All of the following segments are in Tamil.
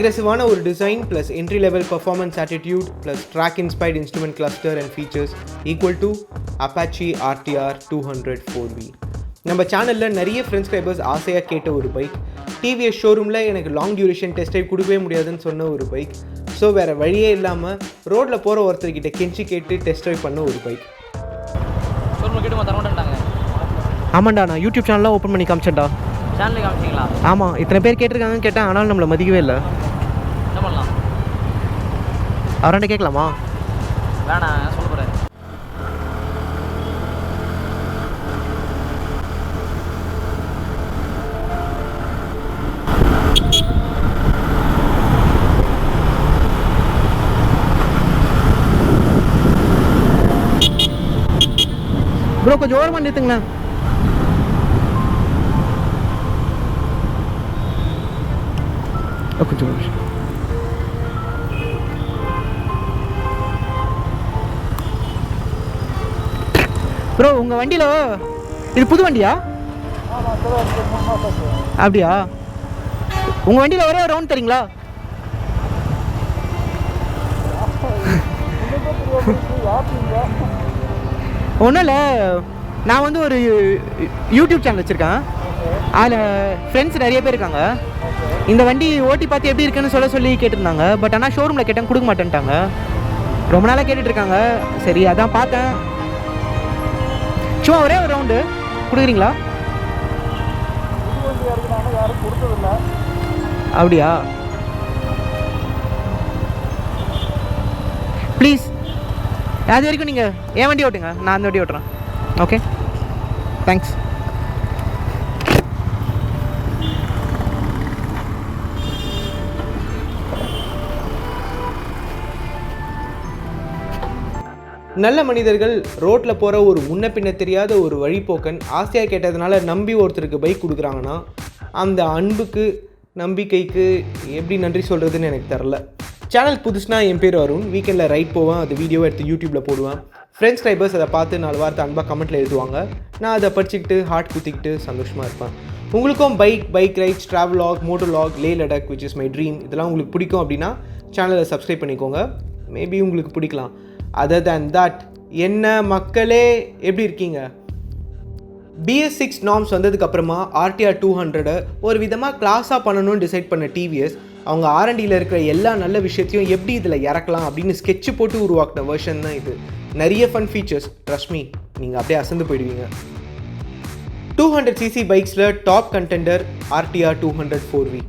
aggressive ஒரு design plus entry level performance attitude plus track inspired instrument cluster and features equal to Apache RTR 200 4V. நம்ம சேனலில் நிறைய ஃப்ரெண்ட்ஸ் சப்ஸ்கிரைபர்ஸ் ஆசையாக கேட்ட ஒரு பைக், டிவிஎஸ் ஷோரூமில் எனக்கு லாங் டியூரேஷன் டெஸ்ட் ட்ரைவ் கொடுக்கவே முடியாதுன்னு சொன்ன ஒரு பைக். ஸோ வேறு வழியே இல்லாமல் ரோட்டில் போகிற ஒருத்தர்கிட்ட கெஞ்சி கேட்டு டெஸ்ட் ட்ரைவ் பண்ண ஒரு பைக். ஆமாண்டா, நான் யூடியூப் சேனலாக ஓப்பன் பண்ணி காமிச்சேன்டா. சேனல் காமிச்சிங்களா? ஆமாம், இத்தனை பேர் கேட்டிருக்காங்கன்னு கேட்டேன், ஆனாலும் நம்மளை மதிக்கவே இல்லை. என்ன பண்ணலாம்? அவராண்ட கேட்கலாமா? வேணாம், சொல்ல போகிறேன். ப்ரோ கொஞ்சம் ஓரமாக நிறுத்துங்களேன். கொஞ்சம் ப்ரோ, உங்கள் வண்டியில் இது புது வண்டியா? அப்படியா? உங்கள் வண்டியில் ஒரே ஒரு ரவுண்ட் தரீங்களா? ஒன்றும் இல்லை, நான் வந்து ஒரு யூடியூப் சேனல் வச்சுருக்கேன். அதில் ஃப்ரெண்ட்ஸ் நிறைய பேர் இருக்காங்க. இந்த வண்டி ஓட்டி பார்த்து எப்படி இருக்குன்னு சொல்லி கேட்டிருந்தாங்க. பட் ஆனால் ஷோரூமில் கேட்டேன், கொடுக்க மாட்டேன்ட்டாங்க. ரொம்ப நாளாக கேட்டுட்ருக்காங்க. சரி, அதான் பார்த்தேன். சும்மா ஒரே ஒரு ரவுண்டு கொடுக்குறீங்களா? அப்படியா? ப்ளீஸ், அது வரைக்கும் நீங்கள் என் வண்டி ஓட்டுங்க, நான் அந்த வண்டி ஓட்டுறேன். Okay, thanks. நல்ல மனிதர்கள் ரோட்டில் போகிற ஒரு முன்ன பின்ன தெரியாத ஒரு வழிபோக்கன் ஆசையாக கேட்டதுனால நம்பி ஒருத்தருக்கு பைக் கொடுக்குறாங்கன்னா அந்த அன்புக்கு நம்பிக்கைக்கு எப்படி நன்றி சொல்கிறதுன்னு எனக்கு தெரில. சேனல் புதுசுனா என் பேர் வரும். வீக்கெண்டில் ரைட் போவேன், அது வீடியோவை எடுத்து யூடியூப்பில் போடுவேன். ஃப்ரெண்ட்ஸ் சப்ஸ்கிரைபர்ஸ் அதை பார்த்து 4 வார்த்தை அன்பாக கமெண்ட்டில் எழுதுவாங்க. நான் அதை படிச்சுக்கிட்டு ஹார்ட் குத்திக்கிட்டு சந்தோஷமாக இருப்பேன். உங்களுக்கும் bike rides, travel log, moto log, Leh Ladakh which is my dream, இதெல்லாம் உங்களுக்கு பிடிக்கும் அப்படின்னா சேனலை சப்ஸ்கிரைப் பண்ணிக்கோங்க. மேபி உங்களுக்கு பிடிக்கலாம். அதர் தேன் தட், என்ன மக்களே எப்படி இருக்கீங்க? BS6 நார்ம்ஸ் வந்ததுக்கப்புறமா RTR 200 ஒரு விதமாக கிளாஸாக பண்ணணும்னு டிசைட் பண்ண டிவிஎஸ் அவங்க R&Dயில் இருக்கிற எல்லா நல்ல விஷயத்தையும் எப்படி இதில் இறக்கலாம் அப்படின்னு ஸ்கெட்சு போட்டு உருவாக்கின வெர்ஷன் தான் இது. நிறைய ஃபன் ஃபீச்சர்ஸ், ட்ரஸ்ட் மீ, நீங்கள் அப்படியே அசந்து போயிடுவீங்க. 200cc பைக்ஸில் top contender RTR 200 4V.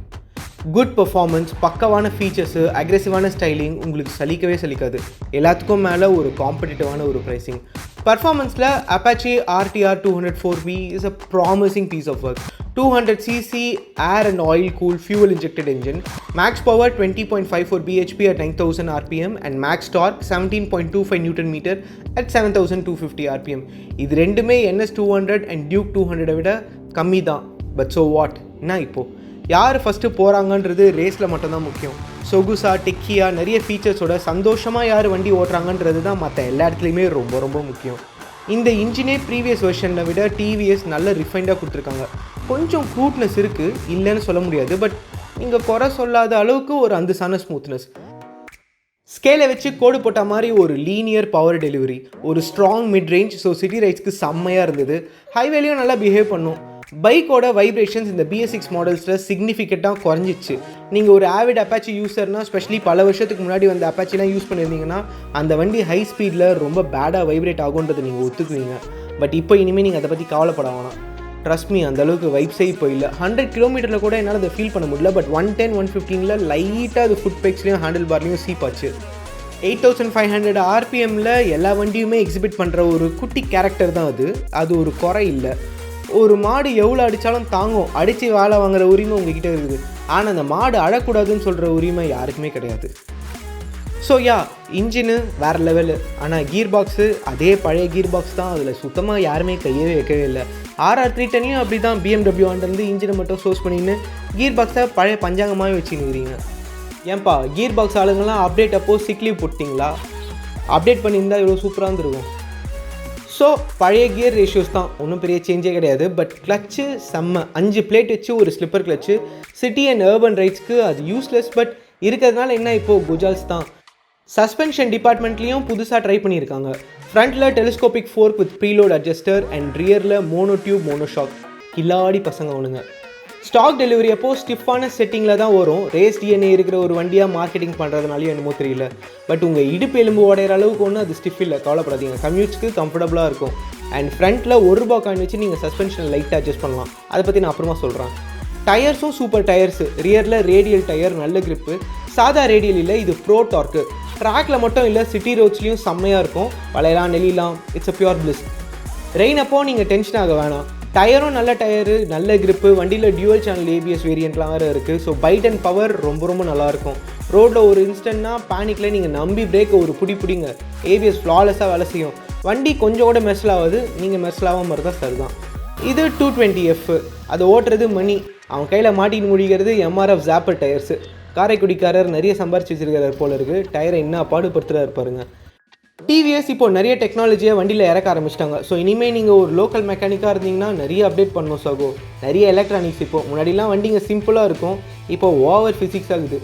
Good performance, பக்கவான ஃபீச்சர்ஸு, அக்ரெசிவான ஸ்டைலிங், உங்களுக்கு சலிக்காது. எல்லாத்துக்கும் மேலே ஒரு காம்படிட்டிவான ஒரு ப்ரைஸிங். பர்ஃபார்மன்ஸில் Apache RTR 200 4V is a promising piece of work. 200cc air and oil cool fuel injected engine, max power 20.54 bhp at 9000 rpm and max torque 17.25 Nm at 7250 rpm. இது ரெண்டுமே NS200 and Duke 200 விட கம்மி தான். பட் ஸோ வாட், என்ன இப்போது யார் ஃபஸ்ட்டு போகிறாங்கன்றது ரேஸில் மட்டும்தான் முக்கியம். சொகுசா டெக்கியாக நிறைய ஃபீச்சர்ஸோட சந்தோஷமாக யார் வண்டி ஓட்டுறாங்கன்றது தான் மற்ற எல்லா இடத்துலையுமே ரொம்ப ரொம்ப முக்கியம். இந்த இன்ஜினே ப்ரீவியஸ் வெர்ஷனில் விட டிவிஎஸ் நல்ல ரிஃபைண்டாக கொடுத்துருக்காங்க. கொஞ்சம் க்ரூட்னஸ் இருக்குது, இல்லைன்னு சொல்ல முடியாது. பட் நீங்கள் குறை சொல்லாத அளவுக்கு ஒரு அந்தசான ஸ்மூத்னஸ். ஸ்கேலை வச்சு கோடு போட்ட மாதிரி ஒரு லீனியர் பவர் டெலிவரி, ஒரு strong mid range. So city ரைட்ஸ்க்கு செம்மையாக இருந்தது. ஹைவேலையும் நல்லா பிஹேவ் பண்ணும். பைக்கோட வைப்ரேஷன்ஸ் இந்த BS6 மாடல்ஸில் சிக்னிஃபிகண்ட்டாக குறைஞ்சிச்சு. நீங்கள் ஒரு ஆவிட் அப்பாச்சி யூஸர்னால், ஸ்பெஷலி பல வருஷத்துக்கு முன்னாடி வந்து அப்பாச்சிலாம் யூஸ் பண்ணியிருந்தீங்கன்னா அந்த வண்டி ஹை ஸ்பீடில் ரொம்ப பேடாக வைப்ரேட் ஆகுன்றதை நீங்கள் ஒத்துக்குவீங்க. பட் இப்போ இனிமேல் நீங்கள் அதை பற்றி கவலைப்பட வேணாம். ட்ரஸ்ட் மீ, அந்தளவுக்கு வைப்ஸே இப்போ இல்லை. 100 km கூட என்னால் அதை ஃபீல் பண்ண முடியல. பட் 110 115 லைட்டாக அது ஃபுட் பெக்ஸ்லையும் ஹேண்டில் பார்லையும் சீப்பாச்சு. 8500 RPMல எல்லா வண்டியுமே எக்ஸிபிட் பண்ணுற ஒரு குட்டி கேரக்டர் தான் அது. அது ஒரு குறை இல்லை. ஒரு மாடு எவ்வளோ அடித்தாலும் தாங்கும். அடித்து வேலை வாங்குற உரிமை உங்ககிட்ட இருக்குது. ஆனால் அந்த மாடு அழக்கூடாதுன்னு சொல்கிற உரிமை யாருக்குமே கிடையாது. ஸோ இன்ஜினு வேறு லெவலு. ஆனால் கீர் பாக்ஸு அதே பழைய கீர் பாக்ஸ் தான். அதில் சுத்தமாக யாருமே கையவே வைக்கவே இல்லை. RR 310லையும் அப்படி தான். BMW ஆண்டிருந்து இன்ஜினை மட்டும் சோர்ஸ் பண்ணின்னு கீர் பாக்ஸை பழைய பஞ்சாங்கமாகவே வச்சுன்னுக்கிறீங்க. ஏன்பா கீர் பாக்ஸ் ஆளுங்கள்லாம் அப்டேட் அப்போது சிக் லீவ் போட்டிங்களா? அப்டேட் பண்ணியிருந்தால் இவ்வளோ சூப்பராக இருந்துருக்கும். ஸோ பழைய கியர் ரேஷியோஸ் தான், ஒன்றும் பெரிய சேஞ்சே கிடையாது. பட் கிளச்சு செம்ம. 5 பிளேட் வச்சு ஒரு slipper clutch. City and urban ரைட்ஸ்க்கு அது யூஸ்லெஸ். பட் இருக்கிறதுனால என்ன இப்போது குஜால்ஸ் தான். சஸ்பென்ஷன் டிபார்ட்மெண்ட்லேயும் புதுசாக ட்ரை பண்ணியிருக்காங்க. ஃப்ரண்ட்டில் telescopic fork with preload adjuster and ரியரில் மோனோ டியூப் மோனோஷாக். கில்லாடி பசங்க அவனுங்க. ஸ்டாக் டெலிவரி அப்போ ஸ்டிஃபான செட்டிங்கில் தான் வரும். ரேஸ் டிஎன்ஏ இருக்கிற ஒரு வண்டியாக மார்க்கெட்டிங் பண்ணுறதுனாலையும் என்னமோ தெரியல. பட் உங்கள் இடுப்பு எலும்பு உடையிற அளவுக்கு ஒன்றும் அது ஸ்டிஃப் இல்லை, கவலைப்படாதீங்க. கம்யூட்ஸ்க்கு கம்ஃபர்டபுளாக இருக்கும். அண்ட் ஃப்ரண்ட்டில் ₹1 காயின் வச்சு நீங்கள் சஸ்பென்ஷன் லைட்டாக அட்ஜஸ்ட் பண்ணலாம். அதை பற்றி நான் அப்புறமா சொல்கிறேன். டயர்ஸும் சூப்பர் டயர்ஸு. ரியரில் ரேடியல் டயர், நல்ல கிரிப்பு. சாதா ரேடியல் இல்லை, இது ப்ரோ டார்க்கு. ட்ராக்கில் மட்டும் இல்லை, சிட்டி ரோட்ஸ்லேயும் செம்மையாக இருக்கும். வளையலாம், நெளிலாம், it's a pure bliss. Rain அப்போ நீங்கள் டென்ஷன் ஆக வேணாம். டயரும் நல்ல டயரு, நல்ல கிரிப்பு. வண்டியில் டியூவல் சேனல் ஏபிஎஸ் வேரியண்ட்லாம் வேறு இருக்குது. ஸோ பைட் அண்ட் பவர் ரொம்ப நல்லாயிருக்கும். ரோட்டில் ஒரு இன்ஸ்டன்ட்னா பேனிக்கில் நீங்கள் நம்பி பிரேக்கை ஒரு பிடிங்க. ஏபிஎஸ் ஃப்ளாலெஸ்ஸாக வேலை செய்யும். வண்டி கொஞ்சம் கூட மெர்சல் ஆகாது. நீங்கள் மெர்சல் ஆகாமல் இருந்தால் சரிதான். இது 220F. அதை ஓட்டுறது மணி. அவன் கையில் மாட்டின்னு முடிக்கிறது MRF ஜாப்பர் டயர்ஸு. காரைக்குடிக்காரர் நிறைய சம்பாரிச்சு வச்சிருக்கிறார் போல இருக்குது. டயரை என்ன பாடுபடுத்துகிறா இருப்பாருங்க. டிவிஎஸ் இப்போ நிறைய டெக்னாலஜியை வண்டியில் இறக்க ஆரம்பிச்சிட்டாங்க. ஸோ இனிமேல் நீங்கள் ஒரு லோக்கல் மெக்கானிக்காக இருந்தீங்கன்னா நிறைய அப்டேட் பண்ணணும் சாகோ. நிறைய எலக்ட்ரானிக்ஸ். இப்போ முன்னாடிலாம் வண்டிங்க சிம்பிளாக இருக்கும், இப்போ ஓவர் ஃபிசிக்ஸ் ஆகுது.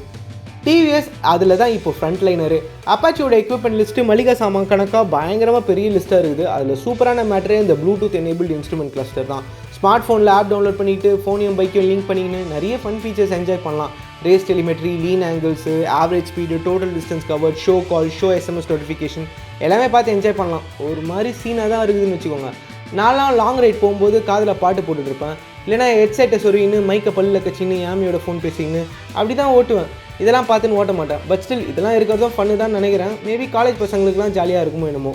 டிவிஎஸ் அதில் தான் இப்போ ஃப்ரண்ட் லைனரு. அப்பாச்சியோட எக்யூப்மெண்ட் லிஸ்ட்டு மளிகை சாமான் கணக்காக பயங்கரமாக பெரிய லிஸ்ட்டாக இருக்குது. அதில் சூப்பரான மேட்டரே இந்த ப்ளூடூத் எனேபிள்டு இன்ஸ்ட்ருமெண்ட் கிளஸ்டர் தான். ஸ்மார்ட் ஃபோனில் ஆப் டவுன்லோட் பண்ணிவிட்டு ஃபோனையும் பைக்கையும் லிங்க் பண்ணிக்கின்னு நிறைய ஃபன் ஃபீச்சர்ஸ் என்ஜாய் பண்ணலாம். Race telemetry, lean angles, average speed, total distance cover, show call, show SMS notification எல்லாமே பார்த்து என்ஜாய் பண்ணலாம். ஒரு மாதிரி சீனாக தான் இருக்குதுன்னு வச்சுக்கோங்க. நான்லாம் லாங் ரைட் போகும்போது காதில் பாட்டு போட்டுட்ருப்பேன். இல்லைனா ஹெட்செட்டை சொருகின்னு மைக்கை பல்லில் கச்சின்னு யாமியோட ஃபோன் பேசிக்கின்னு அப்படி தான் ஓட்டுவேன். இதெல்லாம் பார்த்துன்னு ஓட்ட மாட்டேன். பட் ஸ்டில் இதெல்லாம் இருக்கிறதும் ஃபன்னு தான் நினைக்கிறேன். மேபி காலேஜ் பசங்களுக்குலாம் ஜாலியாக இருக்குமோ என்னமோ.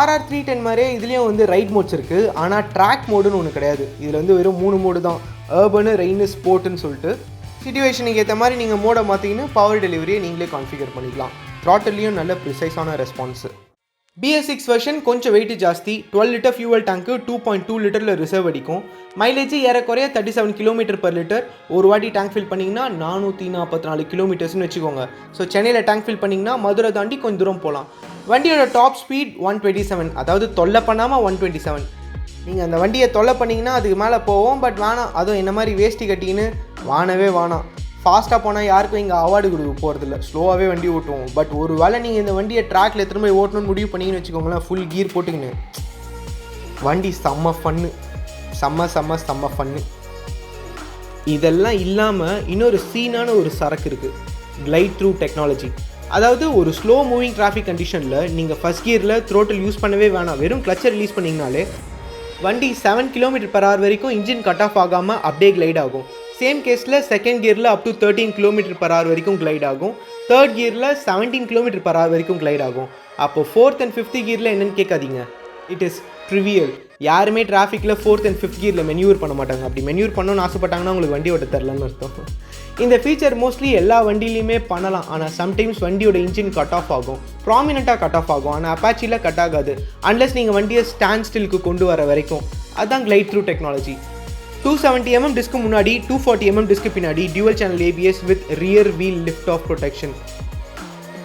RR 310 மாதிரியே இதுலேயும் வந்து ரைட் மோட்ஸ் இருக்குது. ஆனால் ட்ராக் மோடுன்னு ஒன்று கிடையாது. இதில் வந்து வெறும் 3 மோடு தான். அர்பனு, ரெயின், ஸ்போர்ட்டுன்னு சொல்லிட்டு சிச்சுவேஷனுக்கு ஏற்ற மாதிரி நீங்கள் மோடை மாற்றிக்கின்னு பவர் டெலிவரியை நீங்களே கான்ஃபிகர் பண்ணிக்கலாம். த்ராட்டல்லையும் நல்ல ப்ரிசைஸான ரெஸ்பான்ஸு. BS6 வெர்ஷன் கொஞ்சம் வெயிட் ஜாஸ்தி. 12 லிட்டர் ஃபியூவல் டேங்க்கு 2.2 லிட்டரில் ரிசர்வ் அடிக்கும். மைலேஜ் ஏறக்குறைய 37 km/லிட்டர். ஒரு வாட்டி டேங்க் ஃபில் பண்ணிங்கன்னா 444 கிலோமீட்டர்ஸ்னு வச்சுக்கோங்க. ஸோ சென்னையில் டேங்க் ஃபில் பண்ணிங்கன்னா மதுரை தாண்டி கொஞ்சம் தூரம் போகலாம். வண்டியோட டாப் ஸ்பீட் 127, அதாவது தொல்லை பண்ணாமல் 127. நீங்கள் அந்த வண்டியை தொல்லை பண்ணிங்கன்னா அதுக்கு மேலே போவோம். பட் வேணாம், அதுவும் என்ன மாதிரி வேஷ்டி கட்டிக்கின்னு வானவே வேணாம். ஃபாஸ்ட்டாக போனால் யாருக்கும் இங்கே அவார்டு கொடுக்க போகிறதில்ல, ஸ்லோவாகவே வண்டி ஓட்டுவோம். பட் ஒரு வேளை நீங்கள் இந்த வண்டியை ட்ராக்கில் எத்தனை போய் ஓட்டணும்னு முடிவு பண்ணிங்கன்னு வச்சுக்கோங்களேன், ஃபுல் கீர் போட்டுக்கின்னு வண்டி செம்ம ஃபன்னு, செம்ம ஃபன்னு. இதெல்லாம் இல்லாமல் இன்னொரு சீனான ஒரு சரக்கு இருக்குது, கிளைட் த்ரூ டெக்னாலஜி. அதாவது ஒரு ஸ்லோ மூவிங் டிராஃபிக் கண்டிஷனில் நீங்கள் ஃபஸ்ட் கியரில் த்ரோட்டில் யூஸ் பண்ணவே வேணாம், வெறும் கிளச்சை ரிலீஸ் பண்ணிங்கனாலே வண்டி 7 km/h வரைக்கும் இன்ஜின் கட் ஆஃப் ஆகாமல் அப்படியே கிளைட் ஆகும். சேம் கேஸில் செகண்ட் கியரில் அப் டு 13 km/h வரைக்கும் கிளைட் ஆகும். தேர்ட் கியரில் 17 km/h வரைக்கும் கிளைட் ஆகும். அப்போது 4th and 5th கியரில் என்னென்னு கேட்காதீங்க, இட் இஸ் ட்ரிவியல். யாருமே டிராஃபிக்கில் 4th and 5th கியரில் மென்யூர் பண்ண மாட்டாங்க. அப்படி மென்யூர் பண்ணணும்னு ஆசைப்பட்டாங்கன்னா உங்களுக்கு வண்டி ஓட்ட தரலன்னு அர்த்தம். இந்த ஃபீச்சர் மோஸ்ட்லி எல்லா வண்டியிலையுமே பண்ணலாம். ஆனால் சம்டைம்ஸ் வண்டியோட இன்ஜின் கட் ஆஃப் ஆகும், ப்ராமினெண்ட்டாக கட் ஆஃப் ஆகும். ஆனால் அப்பாச்சியில் கட் ஆகாது, அன்லெஸ் நீங்கள் வண்டியை ஸ்டாண்ட் ஸ்டில்க்கு கொண்டு வர வரைக்கும். அதுதான் glide through technology. 270mm disc முன்னாடி, 240mm டிஸ்க்கு பின்னாடி, dual channel ABS with rear wheel lift off protection.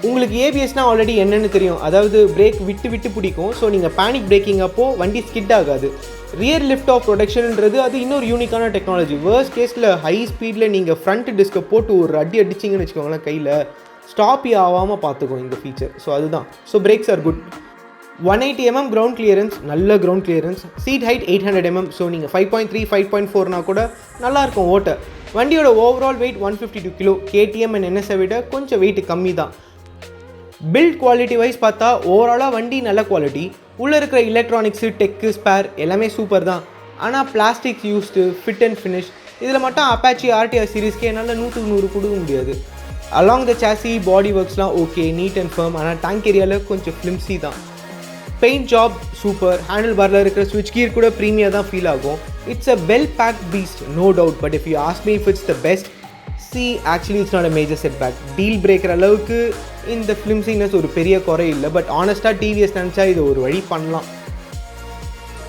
உங்களுக்கு ஏபிஎஸ்னால் ஆல்ரெடி என்னென்னு தெரியும், அதாவது பிரேக் விட்டு பிடிக்கும். ஸோ நீங்கள் பேனிக் பிரேக்கிங் அப்போது வண்டி ஸ்கிட் ஆகாது. ரியர் லிஃப்ட் ஆஃப் ப்ரொடெக்ஷன்ன்றது அது இன்னொரு யூனிக்கான டெக்னாலஜி. வேர்ஸ்ட் கேஸில் ஹை ஸ்பீடில் நீங்கள் ஃப்ரண்ட் டிஸ்க்கை போட்டு ஒரு அடிச்சிங்கன்னு வச்சுக்கோங்களேன், கையில் ஸ்டாப்பி ஆகாமல் பார்த்துக்கும் இந்த ஃபீச்சர். ஸோ அதுதான். So brakes are good. 180mm ground clearance, நல்ல ground clearance. Seat height 800mm. So நீங்கள் 5.3, 5.4னா கூட நல்லாயிருக்கும் ஓட்ட. வண்டியோட overall weight 152 kg. KTM and NSஐ விட கொஞ்சம் வெயிட் கம்மி தான். பில்ட் குவாலிட்டி வைஸ் பார்த்தா ஓவராலாக வண்டி நல்ல குவாலிட்டி. உள்ளே இருக்கிற எலக்ட்ரானிக்ஸு, டெக்கு, ஸ்பேர் எல்லாமே சூப்பர் தான். ஆனால் plastic used, fit and finish இதில் மட்டும் Apache RTR சீரீஸ்க்கு என்னால் 100 கொடுக்க முடியாது. அலாங் த சாசி, பாடி ஒர்க்ஸ்லாம் ஓகே, நீட் அண்ட் ஃபர்ம். ஆனால் டேங்க் ஏரியாவில் கொஞ்சம் ஃப்ளிம்ஸி தான். Paint job super. ஹேண்டில் பாரில் இருக்கிற ஸ்விட்ச் கியர் கூட ப்ரீமியாக தான் ஃபீல் ஆகும். It's a well packed beast, no doubt. But if you ask me if it's the best, actually it's not a major setback. Deal breaker அளவுக்கு இந்த ஃபிலிம்ஸினஸ் ஒரு பெரிய குறை இல்லை. பட் ஆனஸ்ட்டாக டிவிஎஸ் நினச்சா இது ஒரு வழி பண்ணலாம்.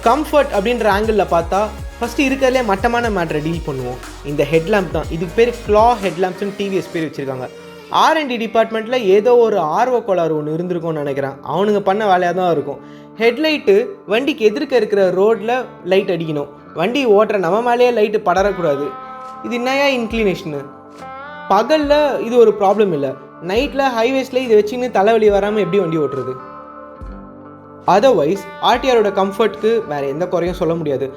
கம்ஃபர்ட் அப்படின்ற ஆங்கிளில் பார்த்தா ஃபஸ்ட்டு இருக்கிறதுலே மட்டமான மேட்ரை டீல் பண்ணுவோம். இந்த ஹெட்லாம்ப் தான். இதுக்கு பேர் க்ளா ஹெட்லாம்ப்ஸ்னு டிவிஎஸ் பேர் வச்சுருக்காங்க. R&D டிபார்ட்மெண்ட்டில் ஏதோ ஒரு ஆர்வ கோளாறு ஒன்று இருந்திருக்கும்னு நினைக்கிறேன். அவனுங்க பண்ண வேலையாக தான் இருக்கும். ஹெட்லைட்டு வண்டிக்கு எதிர்க்க இருக்கிற ரோட்டில் லைட் அடிக்கணும். வண்டி ஓட்டுற நம்ம மேலேயே லைட்டு படரக்கூடாது. இது என்னையா இன்க்ளினேஷனு? பகலில் இது ஒரு ப்ராப்ளம் இல்லை, நைட்டில் ஹைவேஸில் இதை வச்சுன்னு தலைவலி வராமல் எப்படி வண்டி ஓட்டுறது? அதர்வைஸ் ஆர்டிஆரோட கம்ஃபர்ட்க்கு வேறு எந்த குறையும் சொல்ல முடியாது.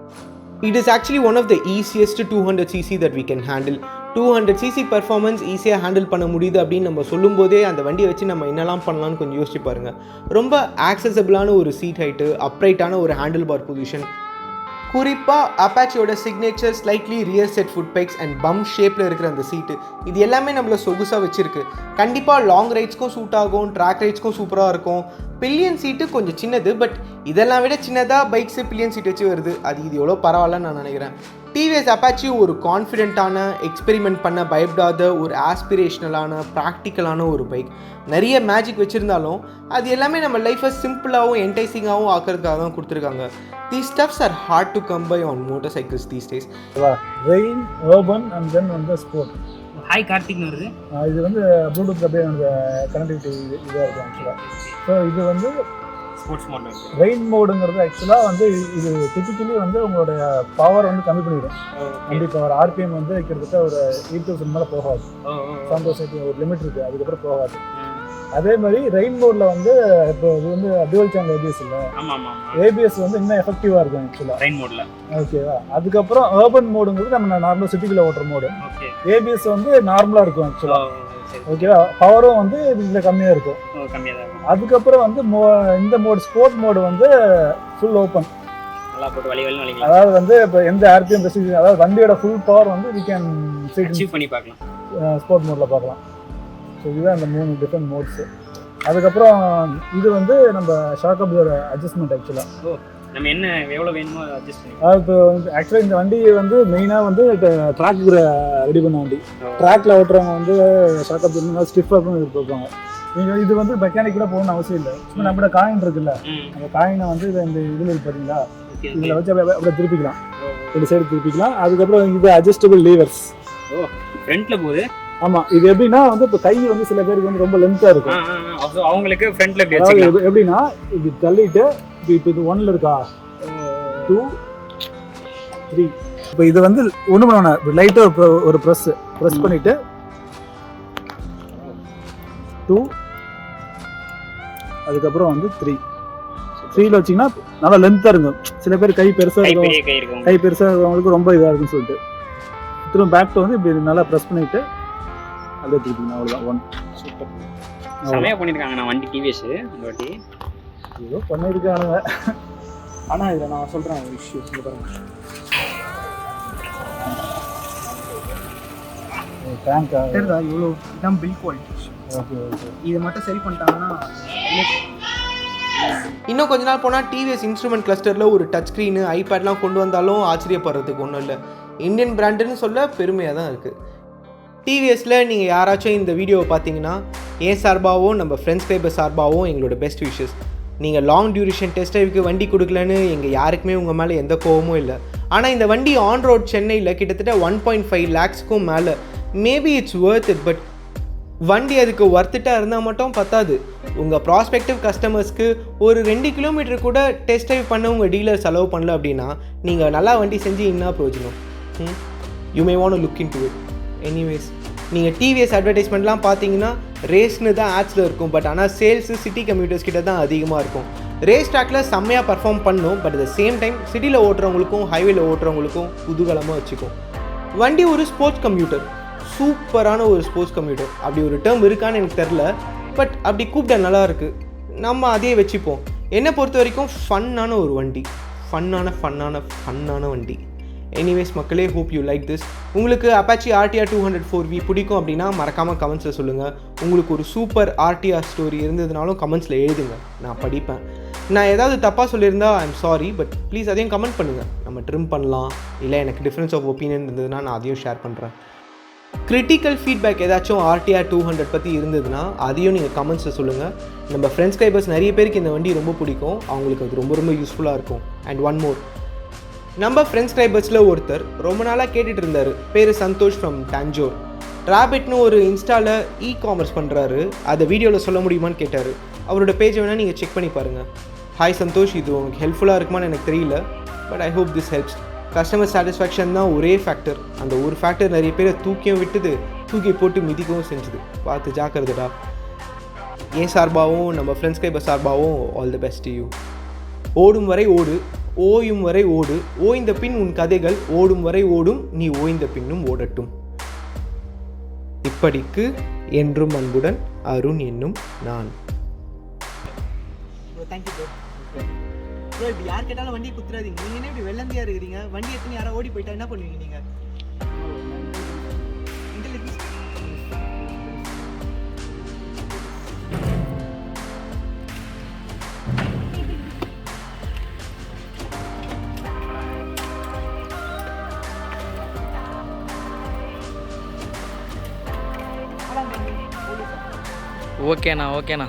It is actually one of the easiest 200cc that we can handle. 200cc performance ஈஸியாக ஹேண்டில் பண்ண முடியுது அப்படின்னு நம்ம சொல்லும்போதே அந்த வண்டியை வச்சு நம்ம என்னெல்லாம் பண்ணலான்னு கொஞ்சம் யோசிச்சு பாருங்கள். ரொம்ப ஆக்சசபிளான ஒரு சீட் ஹைட்டு, அப்ரைட்டான ஒரு ஹேண்டில் பார் பொசிஷன், குறிப்பாக அப்பாச்சியோட signature slightly rear set foot pegs and bum ஷேப்பில் இருக்கிற அந்த சீட்டு, இது எல்லாமே நம்மளை சொகுசாக வச்சுருக்கு. கண்டிப்பாக லாங் ரைட்ஸ்க்கும் சூட் ஆகும், ட்ராக் ரைட்ஸ்க்கும் சூப்பராக இருக்கும். பில்லியன் சீட்டு கொஞ்சம் சின்னது, பட் இதெல்லாம் விட சின்னதாக பைக்ஸு பில்லியன் சீட் வச்சு வருது. இது எவ்வளோ பரவாயில்லன்னு நான் நினைக்கிறேன். டிவிஎஸ் அப்பாச்சி ஒரு கான்ஃபிடென்ட்டான, எக்ஸ்பெரிமெண்ட் பண்ண பயப்படாத, ஒரு ஆஸ்பிரேஷனலான, ப்ராக்டிக்கலான ஒரு பைக். நிறைய மேஜிக் வச்சுருந்தாலும் அது எல்லாமே நம்ம லைஃப்பை சிம்பிளாகவும் என்டைசிங்காகவும் ஆக்கிறதுக்காக தான் கொடுத்துருக்காங்க. These stuffs are hard to come by on motorcycles these days. Rain, urban and then வந்து sport. ஹாய் கார்த்திக்னு வருது. இது வந்து ப்ளூடூத் அப்படியே வந்து கனெக்டிவிட்டி இதாக இருக்கும் ஆக்சுவலாக. ஸோ இது வந்து ஸ்போர்ட்ஸ் மோட் இருக்கு. ரெயின் மோடுங்கிறது ஆக்சுவலாக வந்து இது டிபிக்கலி வந்து உங்களுடைய பவர் வந்து கம்மி பண்ணிடும். வண்டி பவர் ஆர்பிஎம் வந்து கிட்டத்தட்ட ஒரு 8000 மேலே போகாது. 7000 ஒரு லிமிட் இருக்குது, அதுக்கப்புறம் போகாது. அதே மாதிரி ரெயின் மோடில் வந்து இப்போ இது வந்து டியூவல் சேனல் ஏபிஎஸ் இல்லை, ஏபிஎஸ் வந்து இன்னும் எஃபெக்டிவாக இருக்கும் ஆக்சுவலாக ரெயின் மோடில். ஓகேவா? அதுக்கப்புறம் அர்பன் மோடுங்கிறது நம்ம நார்மல் சிட்டிக்குள்ளே ஓட்டுற மோடு. ஏபிஎஸ் வந்து நார்மலாக இருக்கும் ஆக்சுவலாக. ஓகேவா? பவரும் வந்து இதில் கம்மியாக இருக்கும். அதுக்கப்புறம் வந்து இந்த மோடு ஸ்போர்ட் மோடு வந்து ஃபுல் ஓப்பன். அதாவது வந்து இப்போ எந்த ஆர்பிஎம் ரெஸ்ட்ரிக்ஷன், அதாவது வண்டியோட ஃபுல் பவர் வந்து வி கேன் அச்சீவ் பண்ணி பார்க்கலாம், ஸ்போர்ட் மோடில் பார்க்கலாம். ஸோ இதுதான் அந்த 3 டிஃப்ரெண்ட் மோட்ஸு. அதுக்கப்புறம் இது வந்து நம்ம ஷாக் அப்சர் அட்ஜஸ்ட்மெண்ட் ஆக்சுவலாக நம்ம என்ன எவ்வளோ வேணுமோ அட்ஜஸ்ட் பண்ணி. இப்போ ஆக்சுவலாக இந்த வண்டி வந்து மெயினாக வந்து ட்ராக் ரெடி பண்ண வண்டி. ட்ராக்ல ஓட்டுறவங்க வந்து ஷாக் அப்சர் ஸ்டிஃபாக எதிர்பார்ப்பாங்க. நீங்கள் இது வந்து மெக்கானிக் கூட போகணும்னு அவசியம் இல்லை. சும்மா நம்மளோட காயின் இருக்குல்ல, அந்த காயினை வந்து இந்த இதில் இருக்கு பார்த்தீங்களா, இதில் வச்சு அப்படியே திருப்பிக்கலாம், ரெண்டு சைடு திருப்பிக்கலாம். அதுக்கப்புறம் இது அட்ஜஸ்டபிள் லீவர்ஸ். ஃப்ரண்ட்ல போகுது. ஆமாம், இது எப்படின்னா வந்து இப்போ கை வந்து சில பேருக்கு வந்து ரொம்ப லென்த்தாக இருக்கும், அவங்களுக்கு ஃப்ரண்ட்ல எப்படின்னா இது தள்ளிட்டு இப்போ இது 1ல் இருக்கா, 2, 3. இப்போ இது வந்து ஒன்று பண்ணணும், லைட்டாக ஒரு ப்ரெஸ் பண்ணிட்டு 2, அதுக்கப்புறம் வந்து 3ல வச்சிங்கன்னா நல்லா லென்த்தாக இருக்கும். சில பேர் கை பெருசாக இருக்கும், கை பெருசாக இருக்கிறவங்களுக்கு ரொம்ப இதாக இருக்குன்னு சொல்லிட்டு திரும்ப பேக் வந்து இப்படி நல்லா ப்ரெஸ் பண்ணிட்டு அப்படியே திருப்பிங்க. அவ்வளோதான். 1 சூப்பர் செமையாக பண்ணியிருக்காங்க. நான் வண்டி டிவிஎஸ் இந்த வாட்டி ஏதோ பண்ணியிருக்கானுங்க. ஆனால் இதில் நான் சொல்கிறேன் ஒரு இஷ்யூ பாருங்க. டேங்க் தெரியுதா இவ்வளோ இதான் பில் குவாலிட்டி. ஓகே ஓகே, இதை மட்டும் சரி பண்ணிட்டாங்கன்னா இன்னும் கொஞ்ச நாள் போனால் டிவிஎஸ் இன்ஸ்ட்ருமெண்ட் கிளஸ்டரில் ஒரு டச் ஸ்க்ரீனு, ஐபேட்லாம் கொண்டு வந்தாலும் ஆச்சரியப்படுறதுக்கு ஒன்றும் இல்லை. இந்தியன் பிராண்டுன்னு சொல்ல பெருமையாக தான் இருக்குது. டிவிஎஸில் நீங்கள் யாராச்சும் இந்த வீடியோவை பார்த்தீங்கன்னா ஏன் சார்பாகவும் நம்ம ஃப்ரெண்ட்ஸ் கிரைபர் சார்பாகவும் எங்களோட பெஸ்ட் விஷஸ். நீங்கள் லாங் டியூரேஷன் டெஸ்ட் ட்ரைவுக்கு வண்டி கொடுக்கலன்னு எங்கள் யாருக்குமே உங்கள் மேலே எந்த கோவமும் இல்லை. ஆனால் இந்த வண்டி ஆன் ரோட் சென்னையில் கிட்டத்தட்ட 1.5 lakhsக்கும் மேலே. Maybe it's worth it, but வண்டி அதுக்கு ஒர்த்துட்டாக இருந்தால் மட்டும் பத்தாது. உங்கள் ப்ராஸ்பெக்டிவ் கஸ்டமர்ஸ்க்கு ஒரு 2 கிலோமீட்டர் கூட டெஸ்ட் ட்ரைவ் பண்ண உங்கள் டீலர் செலவு பண்ணல அப்படின்னா நீங்கள் நல்லா வண்டி செஞ்சு என்ன பிரயோஜனம்? You may want to look into it. Anyways, நீங்கள் டிவிஎஸ் அட்வர்டைஸ்மெண்ட்லாம் பார்த்தீங்கன்னா ரேஸ்னு தான் ஆட்ஸில் இருக்கும், பட் ஆனால் சேல்ஸு சிட்டி கம்யூட்டர்ஸ் கிட்ட தான் அதிகமாக இருக்கும். ரேஸ் ட்ராக்கில் செம்மையாக பர்ஃபார்ம் பண்ணும், but at the same time சிட்டியில் ஓட்டுறவங்களுக்கும் ஹைவேல ஓட்டுறவங்களுக்கும் குதூகலமாக வச்சுக்கும். வண்டி ஒரு ஸ்போர்ட்ஸ் கம்ப்யூட்டர், சூப்பரான ஒரு ஸ்போர்ட்ஸ் கம்ப்யூட்டர். அப்படி ஒரு டேர்ம் இருக்கான்னு எனக்கு தெரில, பட் அப்படி கூப்பிட்ட நல்லா இருக்குது, நம்ம அதே வச்சுப்போம். என்னை பொறுத்த வரைக்கும் ஃபன்னான ஒரு வண்டி, ஃபன்னான வண்டி. எனிவேஸ் மக்களே, ஹோப் யூ லைக் திஸ். உங்களுக்கு அப்பாச்சி RTR 204V பிடிக்கும் அப்படின்னா மறக்காமல் கமெண்ட்ஸில் சொல்லுங்கள். உங்களுக்கு ஒரு சூப்பர் RTR ஸ்டோரி இருந்ததுனாலும் கமெண்ட்ஸில் எழுதுங்க, நான் படிப்பேன். நான் ஏதாவது தப்பாக சொல்லியிருந்தா ஐம் சாரி, பட் ப்ளீஸ் அதையும் கமெண்ட் பண்ணுங்கள். நம்ம ட்ரிம் பண்ணலாம், இல்லை எனக்கு டிஃப்ரென்ஸ் ஆஃப் ஒப்பீனியன் இருந்ததுன்னா நான் அதையும் ஷேர் பண்ணுறேன். கிரிட்டிக்கல் ஃபீட்பேக் ஏதாச்சும் RTR 200 பற்றி இருந்ததுன்னா அதையும் நீங்கள் கமெண்ட்ஸில் சொல்லுங்கள். நம்ம ஃப்ரெண்ட்ஸ் கிரைபர்ஸ் நிறைய பேருக்கு இந்த வண்டி ரொம்ப பிடிக்கும், அவங்களுக்கு அது ரொம்ப யூஸ்ஃபுல்லாக இருக்கும். அண்ட் ஒன் மோர், நம்ம ஃப்ரெண்ட்ஸ் கிரைபர்ஸில் ஒருத்தர் ரொம்ப நாளாக கேட்டுட்டு இருந்தார், பேர் சந்தோஷ் ஃப்ரம் டான்ஜோர். ராபிட்னு ஒரு இன்ஸ்டாவில் காமர்ஸ் பண்ணுறாரு, அதை வீடியோவில் சொல்ல முடியுமான்னு கேட்டார். அவரோட பேஜை வேணால் நீங்கள் செக் பண்ணி பாருங்கள். ஹாய் சந்தோஷ், இது உங்களுக்கு ஹெல்ப்ஃபுல்லாக இருக்குமான்னு எனக்கு தெரியல, but I hope this helps. Customer satisfaction தான் ஒரே ஃபேக்டர், அந்த ஒரு ஃபேக்டர் நிறைய பேரை தூக்கியும் விட்டுது, தூக்கி போட்டு மிதிக்கவும் செஞ்சுது. பார்த்து ஜாக்கிரதடா. என் சார்பாகவும் நம்ம ஃப்ரெண்ட்ஸ் கைபர் சார்பாகவும் all the best to you. ஓடும் வரை ஓடு, ஓயும் வரை ஓடு, ஓய்ந்த பின் உன் கதைகள் ஓடும் வரை ஓடும், நீ ஓய்ந்த பின்னும் ஓடட்டும். இப்படிக்கு என்றும் அன்புடன் அருண் என்னும் நான். Thank you bro. ப்ரோ இப்படி யார் கேட்டாலும் வண்டியை குத்துறாதீங்க. நீங்கள் என்ன இப்படி வெள்ளந்தியாக இருக்கிறீங்க? வண்டி எடுத்துன்னு யாராவது ஓடி போயிட்டா என்ன பண்ணுவீங்க நீங்கள்? ஓகேண்ணா.